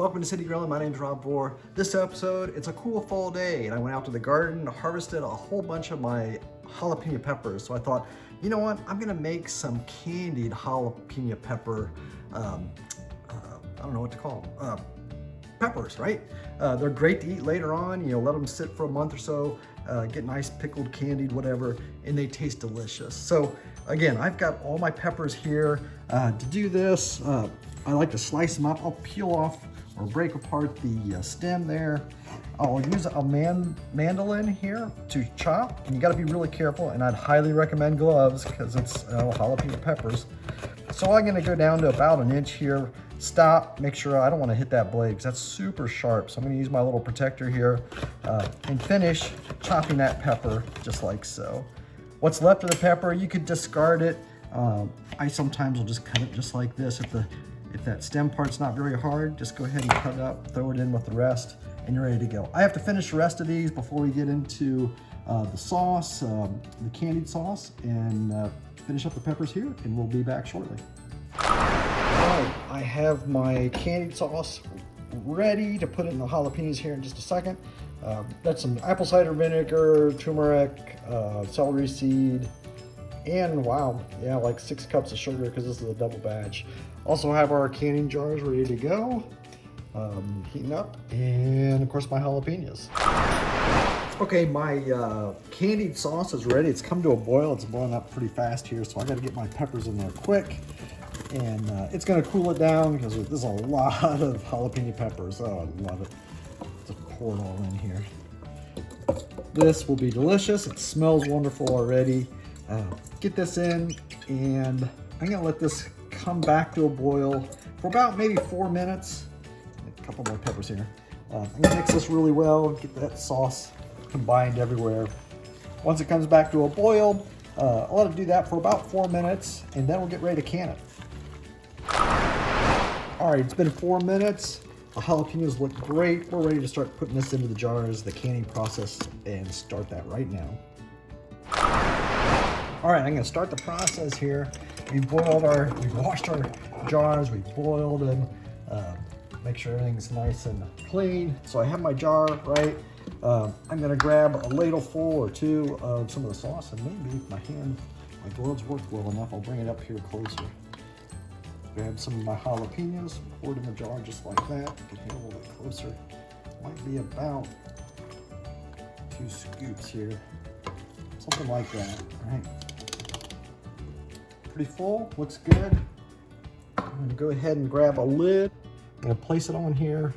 Welcome to City Grilling. My name's Rob Bohr. This episode, it's a cool fall day and I went out to the garden, harvested a whole bunch of my jalapeno peppers. So I thought, you know what, I'm gonna make some candied jalapeno pepper, I don't know what to call them, peppers, right? They're great to eat later on. You know, let them sit for a month or so, get nice pickled, candied, whatever, and they taste delicious. So again, I've got all my peppers here. To do this, I like to slice them up. I'll peel off or break apart the stem there. I'll use a mandolin here to chop, and you gotta be really careful, and I'd highly recommend gloves because it's jalapeno peppers. So I'm gonna go down to about an inch here, stop, make sure I don't wanna hit that blade because that's super sharp. So I'm gonna use my little protector here and finish chopping that pepper just like so. What's left of the pepper, you could discard it. I sometimes will just cut it just like this. If that stem part's not very hard, just go ahead and cut it up, throw it in with the rest, and you're ready to go. I have to finish the rest of these before we get into the sauce, the candied sauce, and finish up the peppers here, and we'll be back shortly. All right, I have my candied sauce ready to put in the jalapenos here in just a second. That's some apple cider vinegar, turmeric, celery seed, and wow, yeah, like 6 cups of sugar because this is a double batch. Also have our canning jars ready to go, heating up, and of course my jalapenos. Okay, my candied sauce is ready. It's come to a boil. It's boiling up pretty fast here, so I got to get my peppers in there quick. And it's going to cool it down because there's a lot of jalapeno peppers. Oh, I love it. Let's pour it all in here. This will be delicious. It smells wonderful already. Get this in, and I'm going to let this come back to a boil for about maybe 4 minutes. A couple more peppers here. I'm going to mix this really well, get that sauce combined everywhere. Once it comes back to a boil, I'll let it do that for about 4 minutes, and then we'll get ready to can it. All right, it's been 4 minutes. The jalapenos look great. We're ready to start putting this into the jars, the canning process, and start that right now. All right, I'm gonna start the process here. We've washed our jars, we've boiled them, make sure everything's nice and clean. So I have my jar, right? I'm gonna grab a ladle full or two of some of the sauce, and maybe if my gloves work well enough, I'll bring it up here closer. Grab some of my jalapenos, pour it in the jar just like that. Get here a little bit closer. Might be about 2 scoops here. Something like that, right? Pretty full, looks good. I'm gonna go ahead and grab a lid. I'm gonna place it on here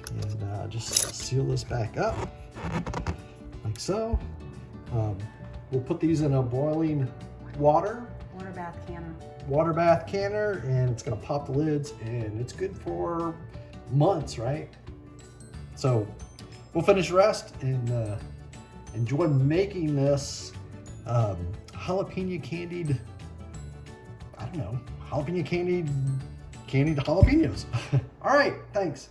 and just seal this back up, like so. We'll put these in a boiling water bath canner, and it's gonna pop the lids, and it's good for months, right? So we'll finish the rest and enjoy making this jalapeno candied, I don't know, jalapeno candied jalapenos. All right, thanks.